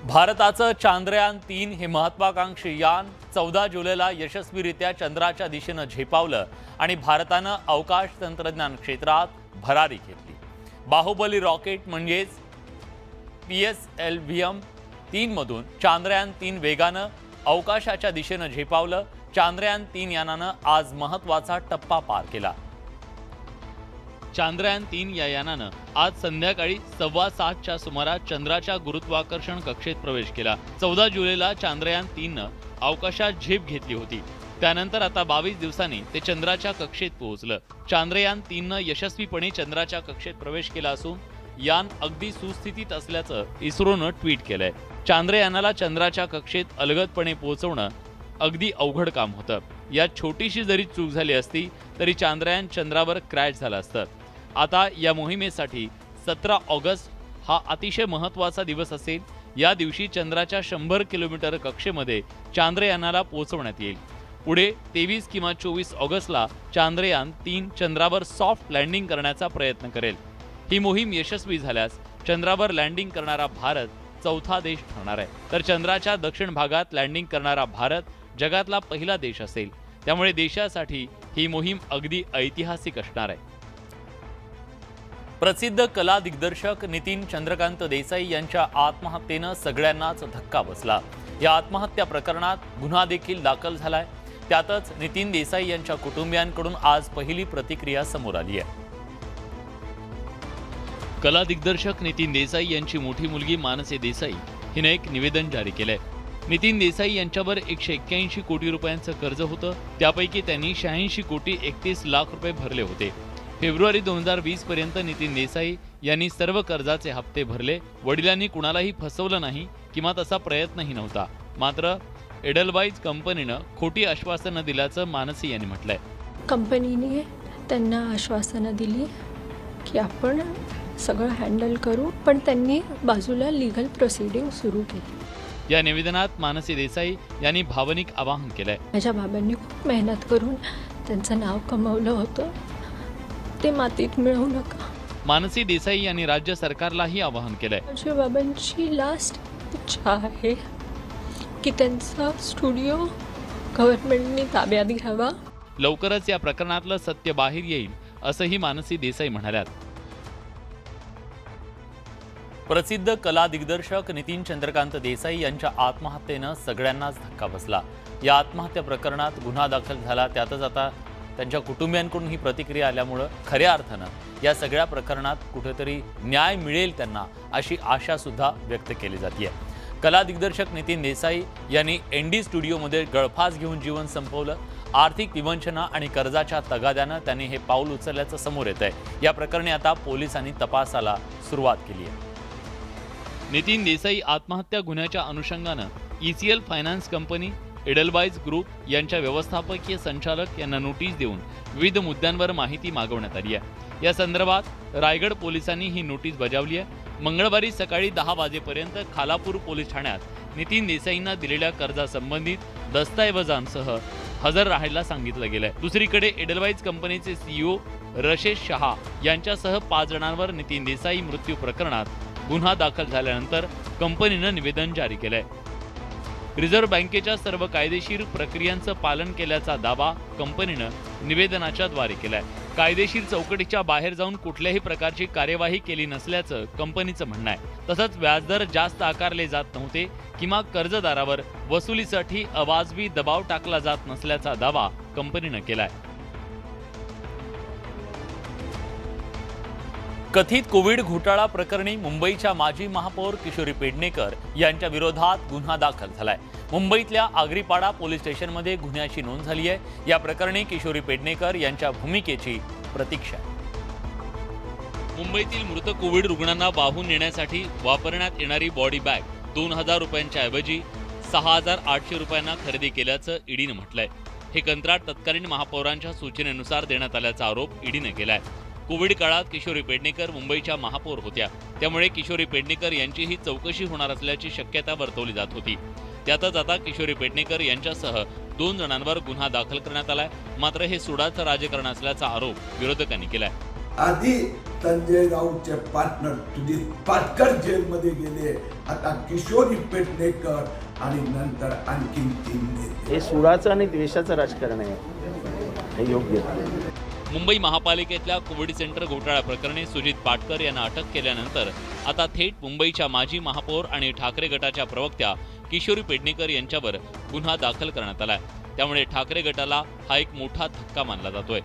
भारताचं चांद्रयान-3 हे महत्त्वाकांक्षी यान 14 जुलैला यशस्वीरित्या चंद्राच्या दिशेने झेपावलं आणि भारतानं अवकाश तंत्रज्ञान क्षेत्रात भरारी घेतली। बाहुबली रॉकेट म्हणजेच PSLV-3 मधून चांद्रयान-3 वेगानं अवकाशाच्या दिशेने झेपावलं। चांद्रयान-3 यानानं आज महत्त्वाचा टप्पा पार केला। चांद्रयान-3 या यानानं आज संध्याकाळी 7:15च्या सुमारास चंद्राच्या गुरुत्वाकर्षण कक्षेत प्रवेश केला। 14 जुलैला चांद्रयान-3नं अवकाशात झेप घेतली होती। त्यानंतर आता 22 दिवसांनी ते चंद्राच्या कक्षेत पोहोचलं। चांद्रयान-3नं यशस्वीपणे चंद्राच्या कक्षेत प्रवेश केला असून यान अगदी सुस्थितीत असल्याचं इस्रोनं ट्विट केलंय। चांद्रयानाला चंद्राच्या कक्षेत अलगदपणे पोहोचवणं अगदी अवघड काम होतं। यात छोटीशी जरी चूक झाली असती तरी चांद्रयान चंद्रावर क्रॅश झालं असतं। आता या मोहिमेसाठी 17 ऑगस्ट हा अतिशय महत्त्वाचा दिवस असेल। या दिवशी चंद्राच्या 100 किलोमीटर कक्षेमध्ये चांद्रयानाला पोहोचवण्यात येईल। पुढे 23 किंवा 24 ऑगस्टला चांद्रयान-3 चंद्रावर सॉफ्ट लँडिंग करण्याचा प्रयत्न करेल। ही मोहीम यशस्वी झाल्यास चंद्रावर लँडिंग करणारा भारत चौथा देश ठरणार आहे। तर चंद्राच्या दक्षिण भागात लँडिंग करणारा भारत जगातला पहिला देश असेल। त्यामुळे देशासाठी ही मोहीम अगदी ऐतिहासिक असणार आहे। प्रसिद्ध कला दिग्दर्शक नितीन चंद्रकांत देसाई यांच्या आत्महत्येनं सगळ्यांनाच धक्का बसला। या आत्महत्या प्रकरणात गुन्हा देखील दाखल झालाय। त्यातच नितीन देसाई यांच्या कुटुंबियांकडून आज पहिली प्रतिक्रिया समोर आली आहे। कला दिग्दर्शक नितीन देसाई यांची मोठी मुलगी मानसी देसाई हिने एक निवेदन जारी केलंय। नितीन देसाई यांच्यावर 181 कोटी रुपयांचं कर्ज होतं। त्यापैकी त्यांनी 86 कोटी 31 लाख रुपये भरले होते। फेब्रुवारी 2020 पर्यंत नितीन देसाई यांनी सर्व कर्जाचे हप्ते भरले। वडिलांनी कुणालाही फसवलं नाही किंवा तसा प्रयत्नही नव्हता। मात्र एडलवाइज कंपनीनं खोटी आश्वासनं दिल्याचं मानसी यांनी म्हटलंय। कंपनीने त्यांना आश्वासनं दिली की आपण सगळं हँडल करू, पण त्यांनी बाजूला लीगल प्रोसिडिंग सुरू केली। या निवेदनात मानसी देसाई यांनी भावनिक आवाहन केलंय। माझ्या बाबांनी खूप मेहनत करून त्यांचं नाव कमवलं होतं, ते मातीत मिळवू नका। मानसी देसाई यांनी राज्य सरकारलाही आवाहन केलंय। माझ्या बाबांची लास्ट इच्छा आहे की त्यांचा स्टुडिओ गव्हर्नमेंटने ताब्यात घ्यावा। लवकरच या प्रकरणातलं सत्य बाहेर येईल असंही मानसी देसाई म्हणाल्यात। प्रसिद्ध कला दिग्दर्शक नितीन चंद्रकांत देसाई यांच्या आत्महत्येनं सगळ्यांनाच धक्का बसला। या आत्महत्या प्रकरणात गुन्हा दाखल झाला। त्यातच आता त्यांच्या कुटुंबियांकडून ही प्रतिक्रिया आल्यामुळे खऱ्या अर्थानं या सगळ्या प्रकरणात कुठेतरी न्याय मिळेल त्यांना अशी आशा सुद्धा व्यक्त केली जाते। कला दिग्दर्शक नितीन देसाई यांनी एनडी स्टुडिओमध्ये गळफास घेऊन जीवन संपवलं। आर्थिक विवंचना आणि कर्जाच्या तगाद्यानं त्यांनी हे पाऊल उचलल्याचं समोर येत आहे। या प्रकरणी आता पोलिसांनी तपासाला सुरुवात केली आहे। नितीन देसाई आत्महत्या गुन्ह्याच्या अनुषंगानं ECL finance company, Edelweiss group यांच्या व्यवस्थापकीय संचालक यांना नोटीस देऊन विविध मुद्द्यांवर माहिती मागवण्यात आली आहे। या संदर्भात रायगड पोलिसांनी ही नोटीस बजावली आहे। मंगळवारी सकाळी 10 वाजेपर्यंत खालापूर पोलीस ठाण्यात नितीन देसाईंना दिलेल्या कर्जासंबंधित दस्तऐवजांसह हजर राहायला सांगितलं गेलंय। दुसरीकडे एडलवाइज कंपनीचे CEO रशेश शहा यांच्यासह 5 जणांवर नितीन देसाई मृत्यू प्रकरणात गुन्हा दाखल झाल्यानंतर कंपनीनं निवेदन जारी केलंय। रिझर्व्ह बँकेच्या सर्व कायदेशीर प्रक्रियांचं पालन केल्याचा दावा कंपनीनं निवेदनाच्या द्वारे केलाय। कायदेशीर चौकटीच्या बाहेर जाऊन कुठल्याही प्रकारची कार्यवाही केली नसल्याचं कंपनीचं म्हणणं आहे। तसंच व्याजदर जास्त आकारले जात नव्हते किंवा कर्जदारावर वसुलीसाठी अवाजवी दबाव टाकला जात नसल्याचा दावा कंपनीनं केलाय। कथित कोविड घोटाळा प्रकरणी मुंबईच्या माजी महापौर किशोरी पेडणेकर यांच्या विरोधात गुन्हा दाखल झालाय। मुंबईतल्या आगरीपाडा पोलीस स्टेशनमध्ये गुन्ह्याची नोंद झाली आहे। या प्रकरणी किशोरी पेडणेकर यांच्या भूमिकेची प्रतीक्षा आहे। मुंबईतील मृत कोविड रुग्णांना वाहून नेण्यासाठी वापरण्यात येणारी बॉडी बॅग 2000 रुपयांच्या ऐवजी 6800 रुपयांना खरेदी केल्याचं ईडीनं म्हटलंय। हे कंत्राट तत्कालीन महापौरांच्या सूचनेनुसार देण्यात आल्याचा आरोप ईडीनं केलाय। कोविड काळात किशोरी पेडणेकर मुंबईच्या महापौर होत्या। त्यामुळे किशोरी पेडणेकर यांचीही चौकशी होणार असल्याची शक्यता वर्तवली जात होती। त्यातच आता किशोरी पेडणेकर यांच्यासह 2 जणांवर गुन्हा दाखल करण्यात आलाय। मात्र हे सुडाचं राजकारण असल्याचा आरोप विरोधकांनी केलाय। आधी संजय राऊतचे पार्टनर सुजित पाटकर जेलमध्ये गेले. आता किशोरी पेडणेकर आणि नंतर आणखीन 3 नेते. हे सुडाचं आणि द्वेषाचं राजकारण आहे, हे योग्य नाही. मुंबई महापालिकेतल्या कोविड सेंटर घोटाळा प्रकरणी सुजित पाटकर यांना अटक केल्यानंतर आता थेट मुंबईच्या माजी महापौर आणि ठाकरे गटाच्या प्रवक्त्या किशोरी पेडणेकर यांच्यावर गुन्हा दाखल करण्यात आलाय. त्यामुळे ठाकरे गटाला हा एक मोठा धक्का मानला जातोय.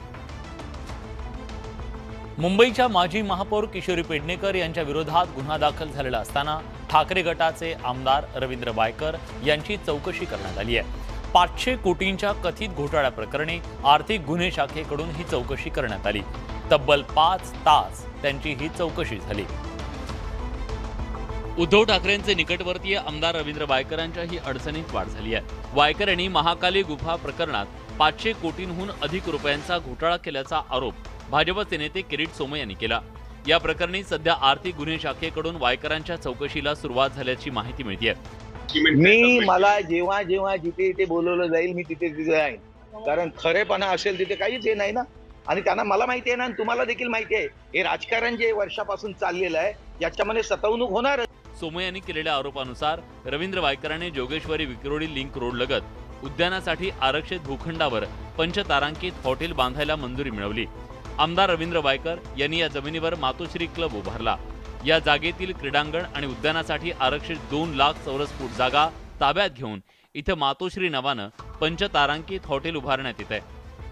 मुंबईच्या माजी महापौर किशोरी पेडणेकर यांच्या विरोधात गुन्हा दाखल झालेला असताना ठाकरे गटाचे आमदार रवींद्र वायकर यांची चौकशी करण्यात आली आहे. 500 कोटींच्या कथित घोटाळ्या प्रकरणी आर्थिक गुन्हे शाखेकडून ही चौकशी करण्यात आली. तब्बल 5 तास त्यांची ही चौकशी झाली. उद्धव ठाकरेंचे निकटवर्तीय आमदार रवींद्र वायकरांच्याही अडचणीत वाढ झाली आहे. वायकर यांनी महाकाली गुफा प्रकरणात 500 कोटींहून अधिक रुपयांचा घोटाळा केल्याचा आरोप भाजपचे नेते किरीट सोमय्या यांनी केला. या प्रकरणी सध्या आर्थिक गुन्हे शाखेकडून वायकरांच्या चौकशीला सुरुवात झाल्याची माहिती मिळते. मला जेव्हा जेव्हा जिथे बोलवलं जाईल मी तिथे जाईन, कारण खरेपणा असेल तिथे काहीच हे नाही ना. आणि त्यांना मला माहिती आहे ना, आणि तुम्हाला देखील माहिती आहे, हे राजकारण जे वर्षापासून चाललेलं आहे याच्यामध्ये सतवणूक होणार. सोमय्या यांनी केलेल्या आरोपानुसार रवींद्र वायकरांनी जोगेश्वरी विक्रोळी लिंक रोड लगत उद्यानासाठी आरक्षित भूखंडावर पंचतारांकित हॉटेल बांधायला मंजुरी मिळवली. आमदार रवींद्र वायकर यांनी या जमिनीवर मातोश्री क्लब उभारला. या जागेतील क्रीडांगण आणि उद्यानासाठी आरक्षित 2 लाख चौरस फूट जागा ताब्यात घेऊन इथं मातोश्री नावानं पंचतारांकित हॉटेल उभारण्यात येत आहे.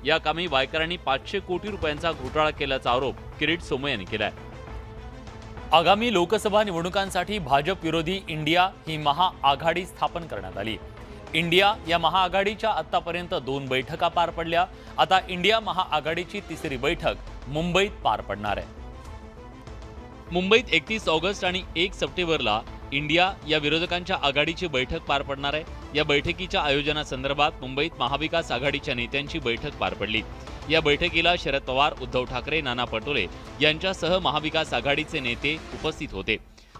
या कामी वायकरांनी 500 कोटी रुपयांचा घोटाळा केल्याचा आरोप किरीट सोमय्या यांनी केलाय. आगामी लोकसभा निवडणुकांसाठी भाजप विरोधी इंडिया ही महाआघाडी स्थापन करण्यात आली. इंडिया या महाआघाडीच्या आतापर्यंत 2 बैठका पार पडल्या. आता इंडिया महाआघाडीची 3री बैठक मुंबईत पार पडणार आहे. मुंबईत 31 ऑगस्ट आणि 1 सप्टेंबरला इंडिया या विरोधकांच्या आघाडीची बैठक पार पडणार आहे. या बैठकीच्या आयोजनासंदर्भात मुंबईत महाविकास आघाडीच्या नेत्यांची बैठक पार पडली. या बैठकीला शरद पवार, उद्धव ठाकरे, नाना पटोले यांच्यासह महाविकास आघाडीचे नेते उपस्थित होते.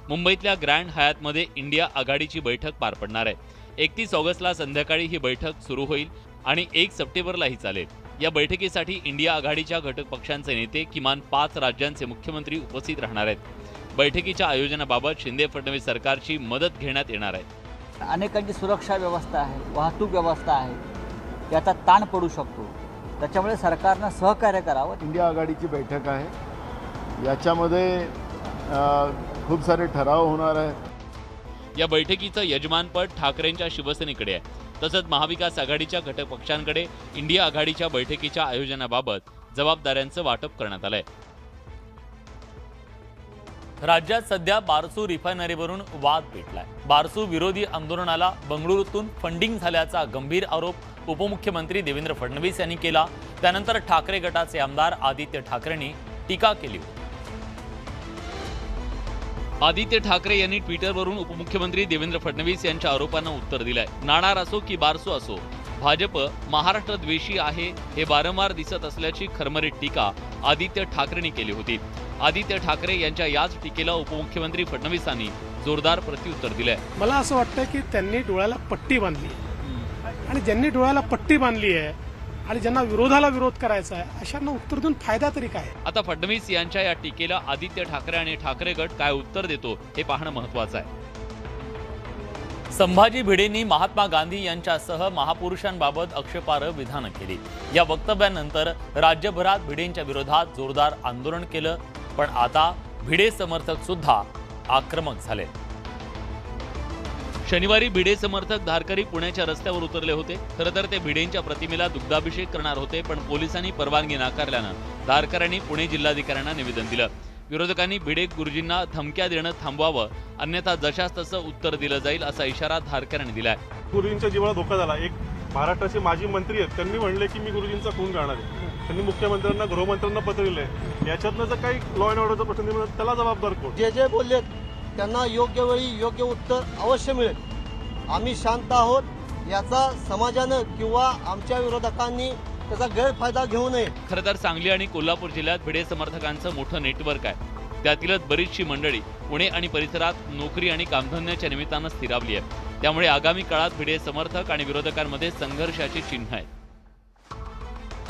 मुंबईतल्या ग्रँड हयातमध्ये इंडिया आघाडीची बैठक पार पडणार आहे. 31 ऑगस्टला संध्याकाळी ही बैठक सुरू होईल आणि 1 सप्टेंबरलाही चालेल. या बैठकीसाठी इंडिया आघाडीच्या घटक पक्षांचे नेते, किमान 5 राज्यांचे मुख्यमंत्री उपस्थित राहणार आहेत. बैठकीच्या आयोजनाबाबत शिंदे फडणवीस सरकारची मदत घेण्यात येणार आहे. अनेकांची सुरक्षा व्यवस्था आहे, वाहतूक व्यवस्था आहे, याचा ताण पडू शकतो. त्याच्यामुळे सरकारनं सहकार्य करावं. इंडिया आघाडीची बैठक आहे, याच्यामध्ये खूप सारे ठराव होणार आहेत. या बैठकीचं यजमानपद ठाकरेंच्या शिवसेनेकडे आहे. तसंच महाविकास आघाडीच्या घटक पक्षांकडे इंडिया आघाडीच्या बैठकीच्या आयोजनाबाबत जबाबदाऱ्यांचं वाटप करण्यात आलंय. राज्यात सध्या बारसू रिफायनरीवरून वाद पेटलाय. बारसू विरोधी आंदोलनाला बंगळुरूतून फंडिंग झाल्याचा गंभीर आरोप उपमुख्यमंत्री देवेंद्र फडणवीस यांनी केला. त्यानंतर ठाकरे गटाचे आमदार आदित्य ठाकरेंनी टीका केली. आदित्य ठाकरे यांनी ट्विटरवरून उपमुख्यमंत्री देवेंद्र फडणवीस यांच्या आरोपांना उत्तर दिलंय. नाणार असो की बारसू असो, भाजप महाराष्ट्र द्वेषी आहे हे वारंवार दिसत असल्याची खरमरीत टीका आदित्य ठाकरेंनी केली होती. आदित्य ठाकरे यांच्या याच टीकेला उपमुख्यमंत्री फडणवीसांनी जोरदार प्रत्युत्तर दिलंय. मला असं वाटतं की त्यांनी डोळ्याला पट्टी बांधली आणि ज्यांनी डोळ्याला पट्टी बांधली आहे आणि ज्यांना विरोधाला विरोध करायचा आहे अशांना उत्तर देऊन फायदा तरी काय. आता फडणवीस यांच्या या टीकेला आदित्य ठाकरे आणि ठाकरे गट काय उत्तर देतो हे पाहणं महत्त्वाचं आहे. संभाजी भिडेंनी महात्मा गांधी यांच्यासह महापुरुषांबाबत आक्षेपार्ह विधानं केली. या वक्तव्यानंतर राज्यभरात भिडेंच्या विरोधात जोरदार आंदोलन केलं. पण आता भिडे समर्थक सुद्धा आक्रमक झाले. शनिवारी भिडे समर्थक धारकरी पुण्याच्या रस्त्यावर उतरले होते. खरं तर ते भिडेंच्या प्रतिमेला दुग्धाभिषेक करणार होते, पण पोलिसांनी परवानगी नाकारल्यानं धारकऱ्यांनी पुणे जिल्हाधिकाऱ्यांना निवेदन दिलं. विरोधकांनी भिडे गुरुजींना धमक्या देणं थांबवावं, अन्यथा जशास तसं उत्तर दिलं जाईल असा इशारा धारकऱ्यांनी दिलाय. गुरुजींच्या जीवाला धोका झाला. एक महाराष्ट्राचे माजी मंत्री आहेत, त्यांनी म्हणले की मी गुरुजींचा खून करणार आहे. त्यांनी मुख्यमंत्र्यांना, गृहमंत्र्यांना पत्र दिलंय. याच्यातनं जर काही लॉ अँड ऑर्डरचा प्रश्न निर्माण त्याला जबाबदार कोण? जे बोलले त्यांना योग्य वेळी योग्य उत्तर अवश्य मिळेल. आम्ही शांत आहोत. याचा समाजानं किंवा आमच्या विरोधकांनी त्याचा गैरफायदा घेऊ नये. खरं तर सांगली आणि कोल्हापूर जिल्ह्यात भिडे समर्थकांचं मोठं नेटवर्क आहे. त्यातीलच बरीचशी मंडळी पुणे आणि परिसरात नोकरी आणि कामधंद्याच्या निमित्तानं स्थिरावली आहे. त्यामुळे आगामी काळात भिडे समर्थक आणि विरोधकांमध्ये संघर्षाची चिन्ह आहेत.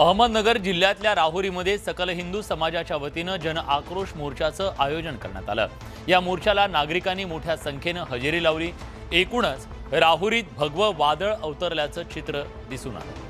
अहमदनगर जिल्ह्यातल्या राहुरीमध्ये सकल हिंदू समाजाच्या वतीनं जन आक्रोश मोर्चाचं आयोजन करण्यात आलं। या मोर्चाला नागरिकांनी मोठ्या संख्येनं हजेरी लावली। एकूणच राहुरीत भगवं वादळ अवतरल्याचं चित्र दिसून आलं।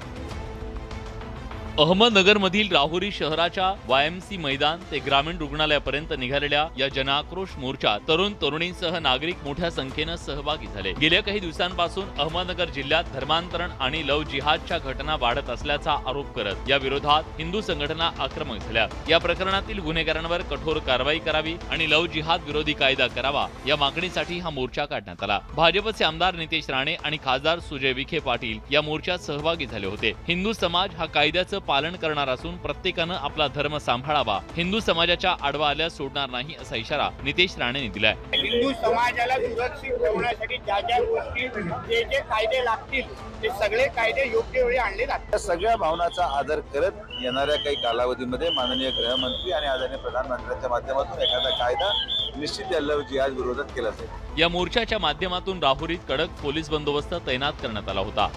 अहमदनगरमधील राहुरी शहराच्या YMC मैदान ते ग्रामीण रुग्णालयापर्यंत निघालेल्या या जनाक्रोश मोर्चात तरुण तरुणींसह नागरिक मोठ्या संख्येनं सहभागी झाले। गेल्या काही दिवसांपासून अहमदनगर जिल्ह्यात धर्मांतरण आणि लव जिहादच्या घटना वाढत असल्याचा आरोप करत या विरोधात हिंदू संघटना आक्रमक झाल्या। या प्रकरणातील गुन्हेगारांवर कठोर कारवाई करावी आणि लव जिहाद विरोधी कायदा करावा या मागणीसाठी हा मोर्चा काढण्यात आला। भाजपचे आमदार नितेश राणे आणि खासदार सुजय विखे पाटील या मोर्चात सहभागी झाले होते। हिंदू समाज हा कायद्याचं पालन करणार असून प्रत्येकानं आपला धर्म सांभाळावा, हिंदू समाजाच्या आडवा आल्यास सोडणार नाही असा इशारा नितेश राणेंनी दिलाय। हिंदू समाजाला सुरक्षित ठेवण्यासाठी ज्या ज्या गोष्टी जे कायदे लागतील ते सगळे कायदे योग्य वेळी आणले जातात। सगळ्या भावनांचा आदर करत येणाऱ्या काही कालावधीमध्ये माननीय गृहमंत्री आणि आदरणीय प्रधानमंत्र्यांच्या माध्यमातून एखादा कायदा निश्चित या लव जिहाद विरोधात केला जाईल। या मोर्चाच्या माध्यमातून राहुरीत कडक पोलीस बंदोबस्त तैनात करण्यात आला होता।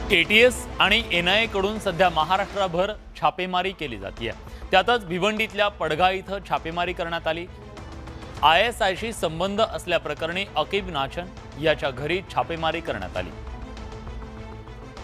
ATS आणि NIA कडून सध्या महाराष्ट्रभर छापेमारी केली जाते। त्यातच भिवंडीतल्या पडघा इथं छापेमारी करण्यात आली। ISIशी संबंध असल्याप्रकरणी अकीब नाचन याच्या घरी छापेमारी करण्यात आली।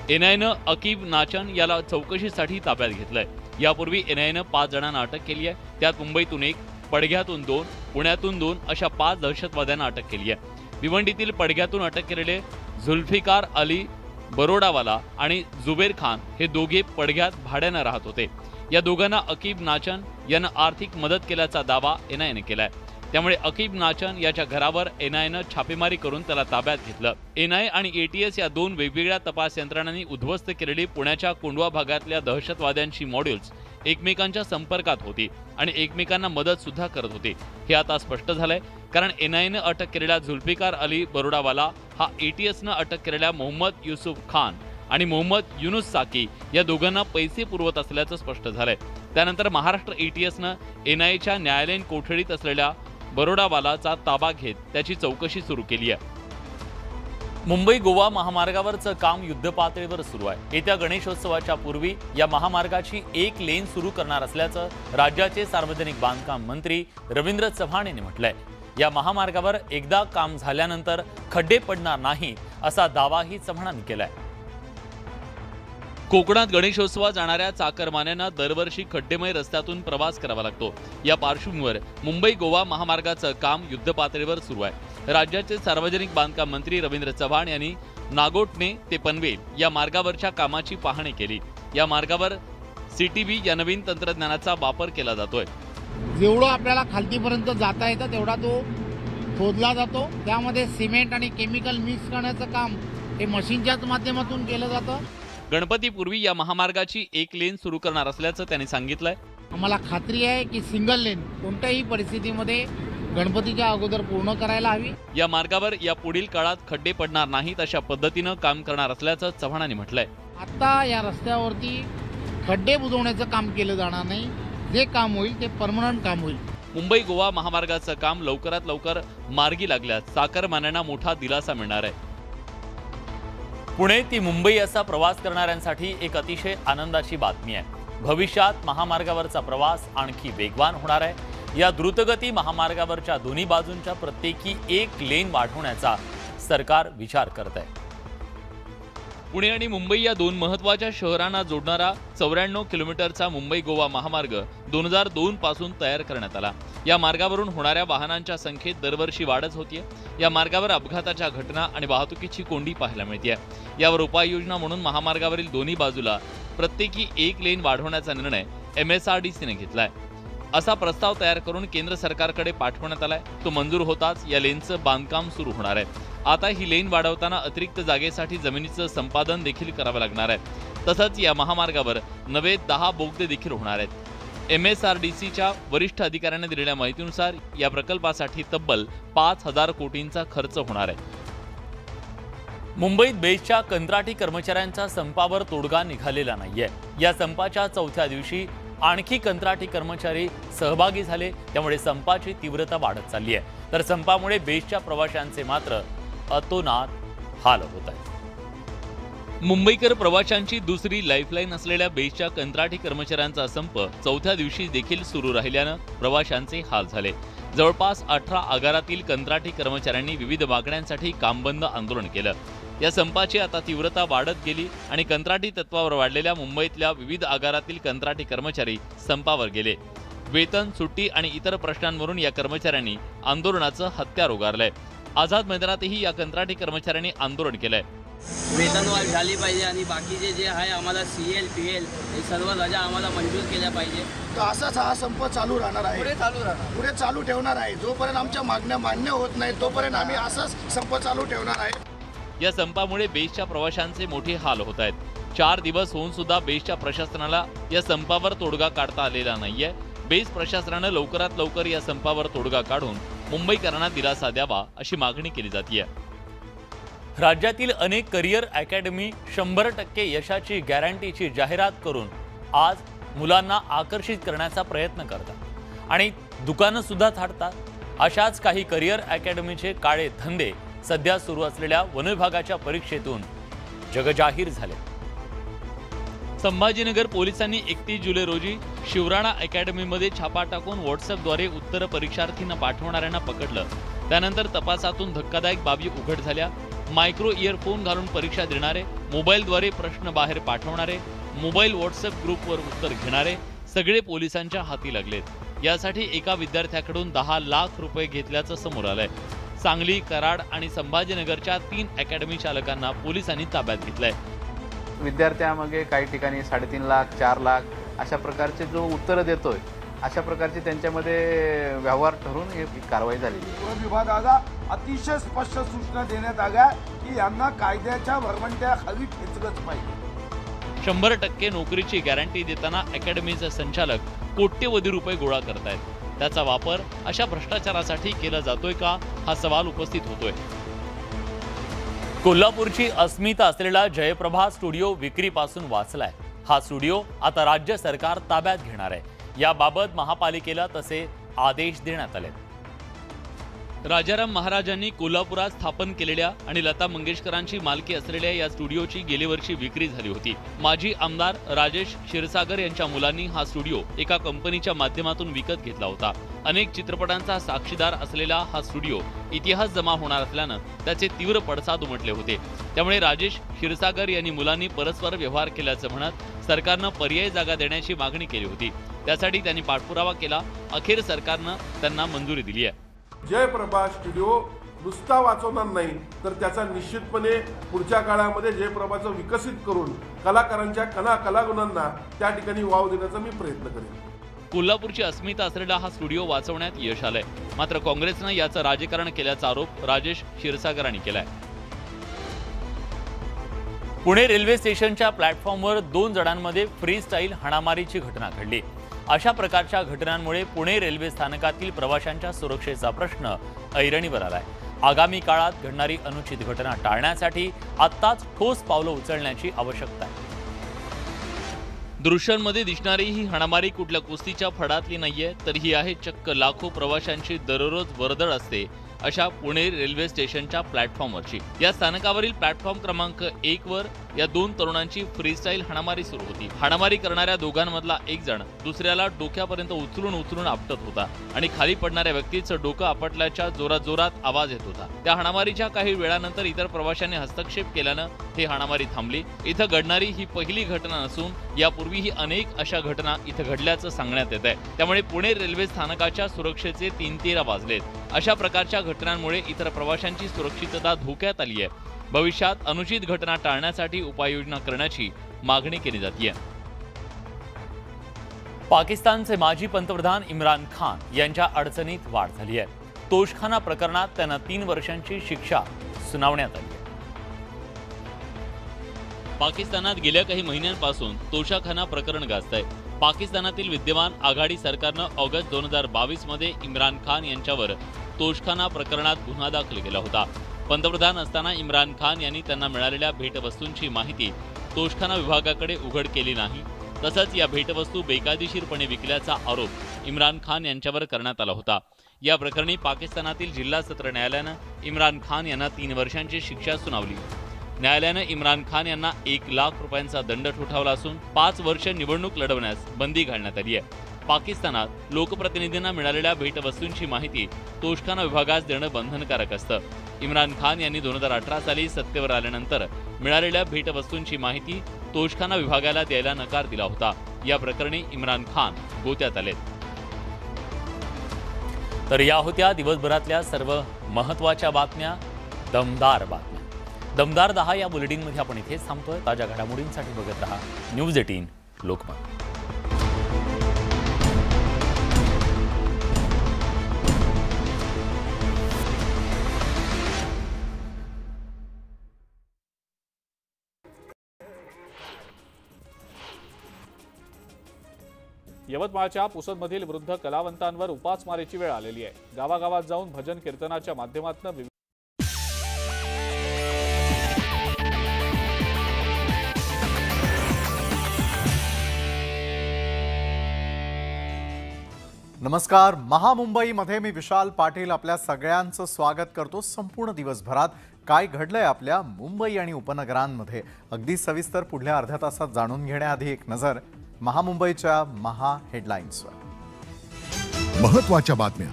NIAनं अकीब नाचन याला चौकशीसाठी ताब्यात घेतलंय। यापूर्वी NIAनं 5 जणांना अटक केली आहे। त्यात मुंबईतून 1, पडघ्यातून 2, पुण्यातून 2 अशा 5 दहशतवाद्यांना अटक केली आहे। भिवंडीतील पडघ्यातून अटक केलेले जुल्फिकार अली बरोडावाला आणि जुबेर खान हे दोघे पडघ्यात भाड्यानं राहत होते। या दोघांना अकीब नाचन यानं आर्थिक मदत केल्याचा दावा NIAनं केलाय। त्यामुळे अकीब नाचन याच्या घरावर NIAनं छापेमारी करून त्याला ताब्यात घेतलं। NIA आणि ATS या 2 वेगवेगळ्या तपास यंत्रणांनी उद्ध्वस्त केलेली पुण्याच्या कोंढवा भागातल्या दहशतवाद्यांची मॉड्यूल्स एकमेकांच्या संपर्कात होती आणि एकमेकांना मदत सुद्धा करत होती। हे आता स्पष्ट झालंय, कारण NIAनं अटक केलेला जुल्फिकार अली बरोडावाला हा ATSनं अटक केलेल्या मोहम्मद युसुफ खान आणि मोहम्मद युनुस साकी या दोघांना पैसे पुरवत असल्याचं स्पष्ट झालंय। त्यानंतर महाराष्ट्र ATSनं NIAच्या न्यायालयीन कोठडीत असलेल्या बरोडावालाचा ताबा घेत त्याची चौकशी सुरू केली आहे। मुंबई गोवा महामार्गावरचं काम युद्धपातळीवर सुरू आहे। येत्या गणेशोत्सवाच्या पूर्वी या महामार्गाची 1 लेन सुरू करणार असल्याचं राज्याचे सार्वजनिक बांधकाम मंत्री रवींद्र चव्हाण यांनी म्हटलंय। या महामार्गावर एकदा काम झाल्यानंतर खड्डे पडणार नाही असा दावाही चव्हाणांनी केलाय। कोकणात गणेशोत्सवात जाणाऱ्या चाकरमान्यांना दरवर्षी खड्डेमय रस्त्यातून प्रवास करावा लागतो। या पार्श्वभूमीवर मुंबई गोवा महामार्गाचं काम युद्धपातळीवर सुरू आहे। राज्याचे सार्वजनिक बांधकाम मंत्री रवींद्र चव्हाण यांनी नागोठणे ते पनवेल या मार्गावरच्या कामाची पाहणी केली। या मार्गावर CTB या नवीन तंत्रज्ञानाचा वापर केला जातोय। जेवढं आपल्याला खालतीपर्यंत जाता येतं तेवढा तो खोदला जातो। त्यामध्ये सिमेंट आणि केमिकल मिक्स करण्याचं काम हे मशीनच्याच माध्यमातून केलं जातं। गणपतीपूर्वी या महामार्गाची 1 लेन सुरू करणार असल्याचं त्यांनी सांगितलंय। आम्हाला खात्री आहे की सिंगल लेन कोणत्याही परिस्थितीमध्ये गणपतीच्या अगोदर पूर्ण करायला हवी। या मार्गावर या पुढील काळात खड्डे पडणार नाहीत अशा पद्धतीनं काम करणार असल्याचं चव्हाणांनी म्हटलंय। आता या रस्त्यावरती खड्डे बुजवण्याचं काम केलं जाणार नाही। जे काम होईल ते परमनंट काम होईल। मुंबई गोवा महामार्गाचं काम लवकरात लवकर मार्गी लागल्यास चाकरमान्यांना मोठा दिलासा मिळणार आहे। पुणे ती मुंबई असा प्रवास करणाऱ्यांसाठी एक अतिशय आनंदाची बातमी आहे। भविष्यात महामार्गावरचा प्रवास आणखी वेगवान होणार आहे। या द्रुतगती महामार्गावरच्या दोन्ही बाजूंच्या प्रत्येकी 1 लेन वाढवण्याचा सरकार विचार करत आहे। पुणे आणि मुंबई या 2 महत्त्वाच्या शहरांना जोडणारा 94 किलोमीटरचा मुंबई गोवा महामार्ग 2002 पासून तयार करण्यात आला। या मार्गावरून होणाऱ्या वाहनांच्या संख्येत दरवर्षी वाढच होतीये। या मार्गावर अपघाताच्या घटना आणि वाहतुकीची कोंडी पाहायला मिळते। यावर उपाययोजना म्हणून महामार्गावरील दोन्ही बाजूला प्रत्येकी 1 लेन वाढवण्याचा निर्णय MSRDCने घेतलाय। असा प्रस्ताव तयार करून केंद्र सरकारकडे पाठवण्यात आलाय। तो मंजूर होताच या लेनचं बांधकाम सुरू होणार आहे। आता ही लेन वाढवताना अतिरिक्त जागेसाठी जमिनीचं संपादन देखील करावं लागणार आहे। तसंच या महामार्गावर नवे 10 बोगदे देखील होणार आहेत। MSRDCच्या वरिष्ठ अधिकाऱ्यांनी दिलेल्या माहितीनुसार या प्रकल्पासाठी तब्बल 5,000 कोटींचा खर्च होणार आहे। मुंबईत बेस्टच्या कंत्राटी कर्मचाऱ्यांच्या संपावर तोडगा निघालेला नाहीये। या संपाच्या 4थ्या दिवशी आणखी कंत्राटी कर्मचारी सहभागी झाले। त्यामुळे संपाची तीव्रता वाढत चालली आहे। तर संपामुळे बेस्टच्या प्रवाशांचे मात्र अतोनात हाल होत आहेत। मुंबईकर प्रवाशांची दुसरी लाईफलाईन असलेल्या बेस्टच्या कंत्राटी कर्मचाऱ्यांचा संप चौथ्या दिवशी देखील सुरू राहिल्यानं प्रवाशांचे हाल झाले। जवळपास 18 आगारातील कंत्राटी कर्मचाऱ्यांनी विविध मागण्यांसाठी कामबंद आंदोलन केलं। या संपाची आता तीव्रता वाढत गेली आणि कंत्राटी तत्वावर वाढलेल्या मुंबईतल्या विविध आगारातील कंत्राटी कर्मचारी संपावर गेले। वेतन, सुट्टी आणि इतर प्रश्नांवरून या कर्मचाऱ्यांनी आंदोलनाचं हत्यार उगारलंय। आझाद मैदानातही या कंत्राटी कर्मचाऱ्यांनी आंदोलन केलंय। वेतनवाढ झाली पाहिजे आणि बाकीचे जे आहे आम्हाला CL, PL हे सर्व रजा आम्हाला मंजूर केल्या पाहिजे। तर असाच हा संप चालू राहणार आहे, पुढे चालू ठेवणार आहे। जोपर्यंत आमच्या मागण्या मान्य होत नाही तोपर्यंत आम्ही असाच संप चालू ठेवणार आहे। या संपामुळे बेस्टच्या प्रवाशांचे मोठे हाल होत आहेत। 4 दिवस होऊन सुद्धा बेस्टच्या प्रशासनाला या संपावर तोडगा काढता आलेला नाहीये। बेस्ट प्रशासनानं लवकरात लवकर या संपावर तोडगा काढून मुंबईकरांना दिलासा द्यावा अशी मागणी केली जाते। राज्यातील अनेक करिअर अकॅडमी 100% यशाची गॅरंटीची जाहिरात करून आज मुलांना आकर्षित करण्याचा प्रयत्न करतात आणि दुकानं सुद्धा थाटतात। अशाच काही करिअर अकॅडमीचे काळे धंदे सध्या सुरू असलेल्या वन विभागाच्या परीक्षेतून जगजाहीर झाले। संभाजीनगर पोलिसांनी 31 जुलै रोजी शिवराणा अकॅडमीमध्ये छापा टाकून व्हॉट्सअपद्वारे उत्तर परीक्षार्थींना पाठवणाऱ्यांना पकडलं। त्यानंतर तपासातून धक्कादायक बाबी उघड झाल्या। मायक्रो इयरफोन घालून परीक्षा देणारे, मोबाईलद्वारे प्रश्न बाहेर पाठवणारे, मोबाईल व्हॉट्सअप ग्रुपवर उत्तर घेणारे सगळे पोलिसांच्या हाती लागलेत। यासाठी एका विद्यार्थ्याकडून 10 लाख रुपये घेतल्याचं समोर आलंय। सांगली, कराड आणि संभाजीनगरच्या 3 अकॅडमी चालकांना पोलिसांनी ताब्यात घेतलंय। विद्यार्थ्यामागे काही ठिकाणी 3.5 लाख, 4 लाख अशा प्रकारचे जो उत्तरं देतोय, अशा प्रकारचे त्यांच्यामध्ये व्यवहार ठरून ही कारवाई झालेली आहे। वन विभागाला अतिशय स्पष्ट सूचना देण्यात आल्या की यांना कायद्याच्या भरवंट्याखाली खेचलंच पाहिजे। 100% नोकरीची गॅरंटी देताना अकॅडमीचे संचालक कोट्यवधी रुपये गोळा करतायत। त्याचा वापर अशा भ्रष्टाचारासाठी केला जातोय का हा सवाल उपस्थित होतोय। कोल्हापूरची अस्मिता असलेला जयप्रभा स्टुडिओ विक्रीपासून वाचलाय। हा स्टुडिओ आता राज्य सरकार ताब्यात घेणार आहे। याबाबत महापालिकेला तसे आदेश देण्यात आले। राजाराम महाराजांनी कोल्हापुरात स्थापन केलेल्या आणि लता मंगेशकरांची मालकी असलेल्या या स्टुडिओची गेल्या वर्षी विक्री झाली होती। माजी आमदार राजेश क्षीरसागर यांच्या मुलांनी हा स्टुडिओ एका कंपनीच्या माध्यमातून विकत घेतला होता। अनेक चित्रपटांचा साक्षीदार असलेला हा स्टुडिओ इतिहास जमा होणार असल्यानं त्याचे तीव्र पडसाद उमटले होते। त्यामुळे राजेश क्षीरसागर यांनी मुलांनी परस्पर व्यवहार केल्याचं म्हणत सरकारनं पर्यायी जागा देण्याची मागणी केली होती। त्यासाठी त्यांनी पाठपुरावा केला। अखेर सरकारनं त्यांना मंजुरी दिली आहे। जयप्रभा स्टुडिओ नुसता वाचवणार नाही तर त्याचा निश्चितपणे पुढच्या काळामध्ये जयप्रभाचं विकसित करून कलाकारांच्या कलागुणांना त्या ठिकाणी वाव देण्याचा मी प्रयत्न करेन। कोल्हापूरची अस्मिता असलेला हा स्टुडिओ वाचवण्यात यश आलंय। मात्र काँग्रेसनं याचं राजकारण केल्याचा आरोप राजेश क्षीरसागरांनी केलाय। पुणे रेल्वे स्टेशनच्या प्लॅटफॉर्मवर 2 जणांमध्ये फ्री स्टाईल हाणामारीची घटना घडली। अशा प्रकारच्या घटनांमुळे पुणे रेल्वे स्थानकातील प्रवाशांच्या सुरक्षेचा प्रश्न ऐरणीवर आलाय। आगामी काळात घडणारी अनुचित घटना टाळण्यासाठी आत्ताच ठोस पावलं उचलण्याची आवश्यकता आहे। दृश्यांमध्ये दिसणारी ही हाणामारी कुठल्या कुस्तीच्या फडातली नाहीये, तर ही आहे चक्क लाखो प्रवाशांची दररोज वर्दळ असते अशा पुणे रेल्वे स्टेशनच्या प्लॅटफॉर्मवरची। या स्थानकावरील प्लॅटफॉर्म क्रमांक 1 वर या 2 तरुणांची फ्रीस्टाईल हाणामारी सुरू होती। हाणामारी करणाऱ्या दोघांमधला एक जण दुसऱ्याला डोक्यापर्यंत उचलून आपटत होता आणि खाली पडणाऱ्या व्यक्तीचं डोकं आपटल्याच्या जोरात आवाज येत होता। त्या हाणामारीच्या काही वेळानंतर इतर प्रवाशांनी हस्तक्षेप केल्यानं ही हाणामारी थांबली। इथं घडणारी ही पहिली घटना नसून यापूर्वीही अनेक अशा घटना इथं घडल्याचं सांगण्यात येत आहे। त्यामुळे पुणे रेल्वे स्थानकाच्या सुरक्षेचे 3-3 वाजलेत। अशा प्रकारच्या घटनांमुळे इतर प्रवाशांची सुरक्षितता धोक्यात आली आहे। भविष्यात अनुचित घटना टाळण्यासाठी उपाययोजना करण्याची मागणी केली जाते। पाकिस्तानचे माजी पंतप्रधान इम्रान खान यांच्या अडचणीत वाढ झाली आहे। तोशखाना प्रकरणात त्यांना 3 वर्षांची शिक्षा सुनावण्यात आली आहे। पाकिस्तानात गेल्या काही महिन्यांपासून तोशाखाना प्रकरण गाजतंय। पाकिस्तानातील विद्यमान आघाडी सरकारनं ऑगस्ट 2022 मध्ये इम्रान खान यांच्यावर तोशखाना प्रकरणात गुन्हा दाखल केला होता। पंतप्रधान असताना इम्रान खान यांनी त्यांना मिळालेल्या भेटवस्तूंची माहिती तोशखाना विभागाकडे उघड केली नाही। तसंच या भेटवस्तू बेकायदेशीरपणे विकल्याचा आरोप इम्रान खान यांच्यावर करण्यात आला होता। या प्रकरणी पाकिस्तानातील जिल्हा सत्र न्यायालयानं इम्रान खान यांना 3 वर्षांची शिक्षा सुनावली। न्यायालयानं इम्रान खान यांना 1 लाख रुपयांचा दंड ठोठावला असून 5 वर्ष निवडणूक लढवण्यास बंदी घालण्यात आली आहे. पाकिस्तानात लोकप्रतिनिधींना मिळालेल्या भेटवस्तूंची माहिती तोषखाना विभागास देणं बंधनकारक असतं. इम्रान खान यांनी 2018 साली सत्तेवर आल्यानंतर मिळालेल्या भेटवस्तूंची माहिती तोषखाना विभागाला द्यायला नकार दिला होता. या प्रकरणी इम्रान खान गोत्यात आलेत. तर या होत्या दिवसभरातल्या सर्व महत्त्वाच्या बातम्या, दमदार बातम्या. दमदार 10 या बुलेटिनमध्ये आपण इथेच थांबतोय. ताज्या घडामोडींसाठी बघत रहा न्यूज 18 लोकमत. यवतमाळच्या पुसदमधील वृद्ध कलावंतांवर उपासमारीची वेळ आलेली आहे. गावागावात जाऊन भजन कीर्तनाच्या माध्यमातून नमस्कार. महामुंबईमध्ये मी विशाल पाटील आपल्या सगळ्यांचं स्वागत करतो. संपूर्ण दिवसभरात काय घडलंय आपल्या मुंबई आणि उपनगरांमध्ये अगदी सविस्तर पुढल्या अर्ध्या तासात जाणून घेण्याआधी एक नजर महामुंबईच्या हेडलाईन्सवर. महत्त्वाच्या बातम्या